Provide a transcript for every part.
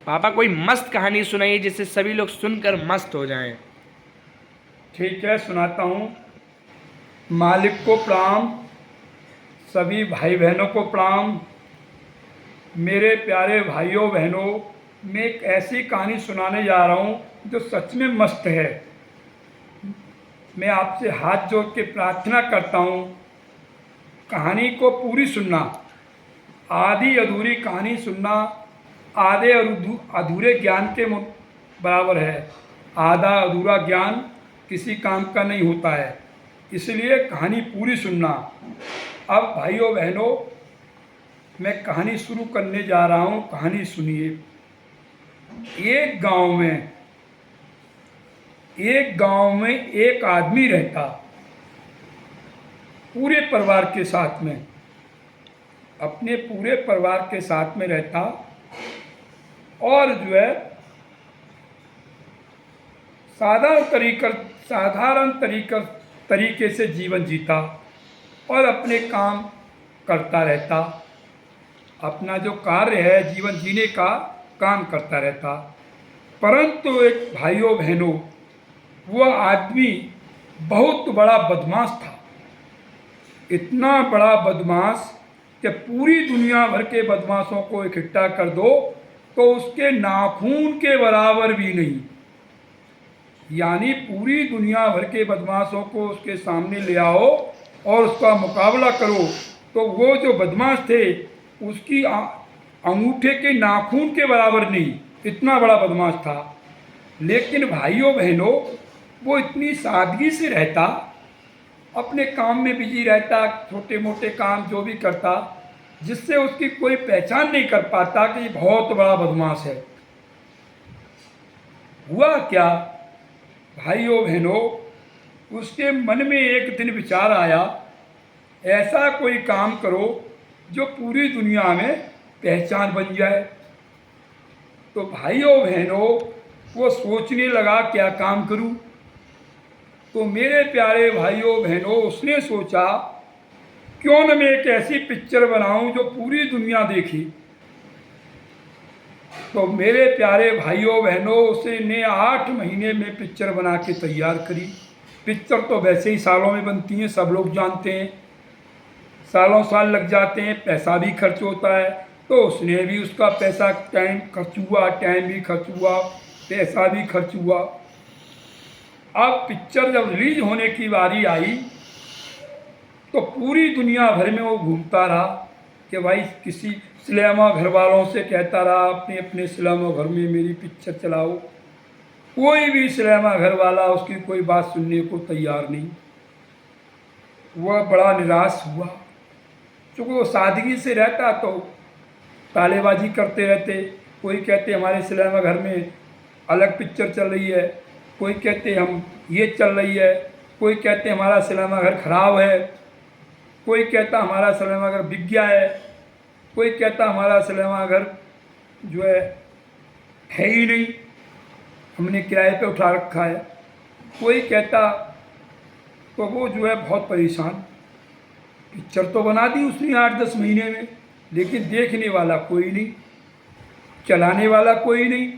पापा कोई मस्त कहानी सुनाइए जिससे सभी लोग सुनकर मस्त हो जाएं। ठीक है, सुनाता हूँ। मालिक को प्रणाम, सभी भाई बहनों को प्रणाम। मेरे प्यारे भाइयों बहनों, मैं एक ऐसी कहानी सुनाने जा रहा हूँ जो सच में मस्त है। मैं आपसे हाथ जोड़ के प्रार्थना करता हूँ, कहानी को पूरी सुनना। आधी अधूरी कहानी सुनना आधे अधूरे ज्ञान के बराबर है। आधा अधूरा ज्ञान किसी काम का नहीं होता है, इसलिए कहानी पूरी सुनना। अब भाइयों बहनों, मैं कहानी शुरू करने जा रहा हूँ। कहानी सुनिए। एक गांव में एक आदमी रहता, पूरे परिवार के साथ में, अपने पूरे परिवार के साथ में रहता और जो है साधारण तरीके से जीवन जीता और अपने काम करता रहता। अपना जो कार्य है जीवन जीने का, काम करता रहता। परंतु एक भाइयों बहनों, वह आदमी बहुत बड़ा बदमाश था। इतना बड़ा बदमाश कि पूरी दुनिया भर के बदमाशों को इकट्ठा कर दो तो उसके नाखून के बराबर भी नहीं। यानी पूरी दुनिया भर के बदमाशों को उसके सामने ले आओ और उसका मुकाबला करो तो वो जो बदमाश थे उसकी अंगूठे के नाखून के बराबर नहीं, इतना बड़ा बदमाश था। लेकिन भाइयों बहनों, वो इतनी सादगी से रहता, अपने काम में बिजी रहता, छोटे मोटे काम जो भी करता, जिससे उसकी कोई पहचान नहीं कर पाता कि ये बहुत बड़ा बदमाश है। हुआ क्या भाइयों बहनों, उसके मन में एक दिन विचार आया, ऐसा कोई काम करो जो पूरी दुनिया में पहचान बन जाए। तो भाइयों बहनों, वो सोचने लगा क्या काम करूं। तो मेरे प्यारे भाइयों बहनों, उसने सोचा क्यों न मैं एक ऐसी पिक्चर बनाऊं जो पूरी दुनिया देखी। तो मेरे प्यारे भाइयों बहनों, उसने 8 महीने में पिक्चर बना के तैयार करी। पिक्चर तो वैसे ही सालों में बनती हैं, सब लोग जानते हैं, सालों साल लग जाते हैं, पैसा भी खर्च होता है। तो उसने भी उसका पैसा, टाइम भी खर्च हुआ, पैसा भी खर्च हुआ। अब पिक्चर जब रिलीज होने की बारी आई तो पूरी दुनिया भर में वो घूमता रहा कि भाई किसी सिनेमा घर वालों से कहता रहा, अपने अपने सिनेमा घर में मेरी पिक्चर चलाओ। कोई भी सिनेमा घर वाला उसकी कोई बात सुनने को तैयार नहीं। वह बड़ा निराश हुआ, क्योंकि वो सादगी से रहता तो तालेबाजी करते रहते। कोई कहते हमारे सिनेमा घर में अलग पिक्चर चल रही है, कोई कहते हम ये चल रही है, कोई कहते हमारा सिनेमा घर खराब है, कोई कहता हमारा सिनेमा घर बिक गया है, कोई कहता हमारा सिनेमा घर जो है ही नहीं, हमने किराए पे उठा रखा है। कोई कहता, तो वो जो है बहुत परेशान। पिक्चर तो बना दी उसने 8-10 महीने में, लेकिन देखने वाला कोई नहीं, चलाने वाला कोई नहीं।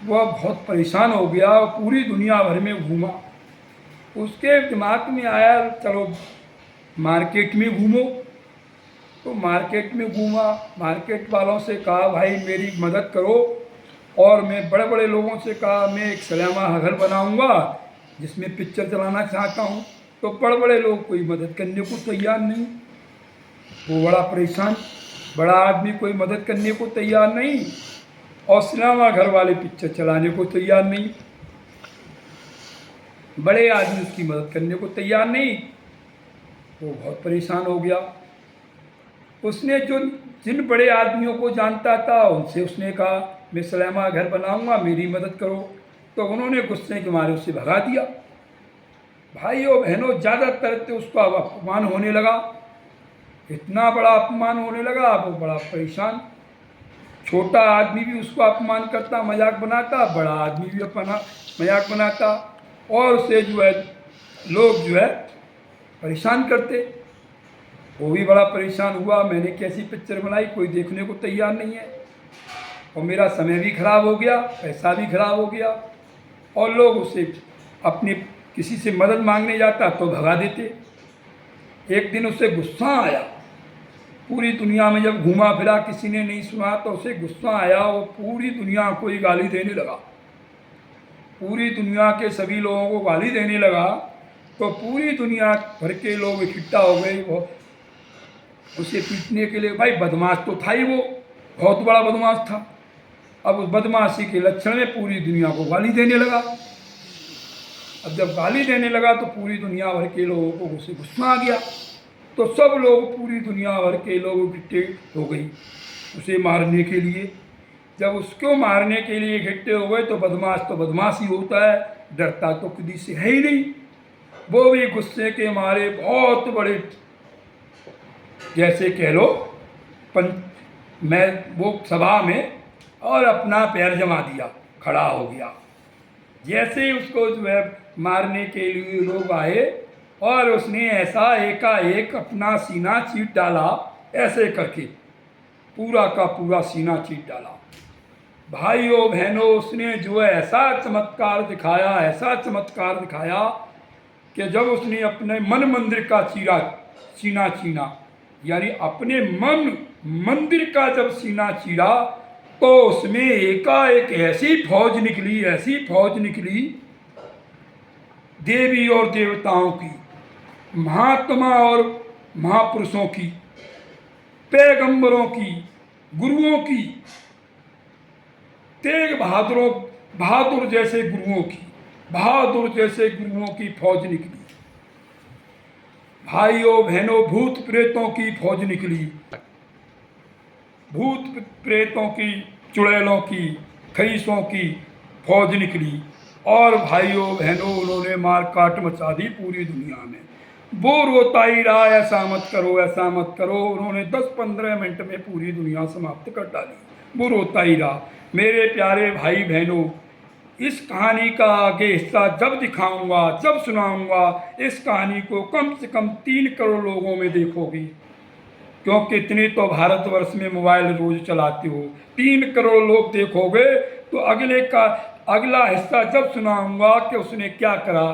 वह बहुत परेशान हो गया और पूरी दुनिया भर में घूमा। उसके दिमाग में आया चलो मार्केट में घूमो। तो मार्केट में घूमा, मार्केट वालों से कहा भाई मेरी मदद करो, और मैं बड़े बड़े लोगों से कहा मैं एक सिनेमा घर बनाऊंगा जिसमें पिक्चर चलाना चाहता हूँ। तो बड़े बड़े लोग कोई मदद करने को तैयार नहीं। वो बड़ा परेशान, बड़ा आदमी कोई मदद करने को तैयार नहीं और सिनेमा घर वाले पिक्चर चलाने को तैयार नहीं। बड़े आदमी उसकी मदद करने को तैयार नहीं। वो बहुत परेशान हो गया। उसने जिन बड़े आदमियों को जानता था उनसे उसने कहा मैं सिनेमा घर बनाऊंगा, मेरी मदद करो। तो उन्होंने गुस्से के मारे उसे भगा दिया। भाइयों बहनों, ज़्यादातर तो उसका अपमान होने लगा, इतना बड़ा अपमान होने लगा, वो बड़ा परेशान। छोटा आदमी भी उसको अपमान करता, मजाक बनाता, बड़ा आदमी भी अपना मजाक बनाता, और उसे जो है लोग जो है परेशान करते। वो भी बड़ा परेशान हुआ, मैंने कैसी पिक्चर बनाई, कोई देखने को तैयार नहीं है। और मेरा समय भी खराब हो गया, पैसा भी खराब हो गया, और लोग उससे अपने किसी से मदद मांगने जाता तो भगा देते। एक दिन उसे गुस्सा आया, पूरी दुनिया में जब घूमा फिरा किसी ने नहीं सुना तो उसे गुस्सा आया, वो पूरी दुनिया को ही गाली देने लगा, पूरी दुनिया के सभी लोगों को गाली देने लगा। तो पूरी दुनिया भर के लोग इकट्ठा हो गए वो उसे पीटने के लिए। भाई बदमाश तो था ही, वो बहुत बड़ा बदमाश था। अब उस बदमाशी के लक्षण में पूरी दुनिया को गाली देने लगा। अब जब गाली देने लगा तो पूरी दुनिया भर के लोगों को उसे गुस्सा आ गया, तो सब लोग, पूरी दुनिया भर के लोग इकट्ठे हो गई उसे मारने के लिए। जब उसको मारने के लिए इकट्ठे हो गए तो बदमाश ही होता है, डरता तो किसी से है ही नहीं। वो भी गुस्से के मारे बहुत बड़े, जैसे कह लो मैं वो सभा में और अपना पैर जमा दिया, खड़ा हो गया। जैसे ही उसको जो है मारने के लिए लोग आए और उसने ऐसा एकाएक अपना सीना चीर डाला, ऐसे करके पूरा का पूरा सीना चीर डाला। भाइयों बहनों, उसने जो है ऐसा चमत्कार दिखाया, ऐसा चमत्कार दिखाया कि जब उसने अपने मन मंदिर का सीना चीरा, यानी अपने मन मंदिर का जब सीना चीरा, तो उसमें एकाएक ऐसी फौज निकली देवी और देवताओं की, महात्मा और महापुरुषों की, पैगंबरों की, गुरुओं की, तेग बहादुर जैसे गुरुओं की फौज निकली। भाइयों बहनों, भूत प्रेतों की फौज निकली, भूत प्रेतों की, चुड़ैलों की, खईसों की फौज निकली। और भाइयों बहनों, उन्होंने मार काट मचा दी पूरी दुनिया में। वो रोता ही रहा, ऐसा मत करो, ऐसा मत करो। उन्होंने 10-15 मिनट में पूरी दुनिया समाप्त कर डाली। वो रोता ही रहा। मेरे प्यारे भाई बहनों, इस कहानी का आगे हिस्सा जब दिखाऊंगा, जब सुनाऊंगा, इस कहानी को कम से कम 3 करोड़ लोगों में देखोगे, क्योंकि इतने तो भारतवर्ष में मोबाइल रोज चलाते हो। 3 करोड़ लोग देखोगे तो अगला हिस्सा जब सुनाऊंगा कि उसने क्या करा।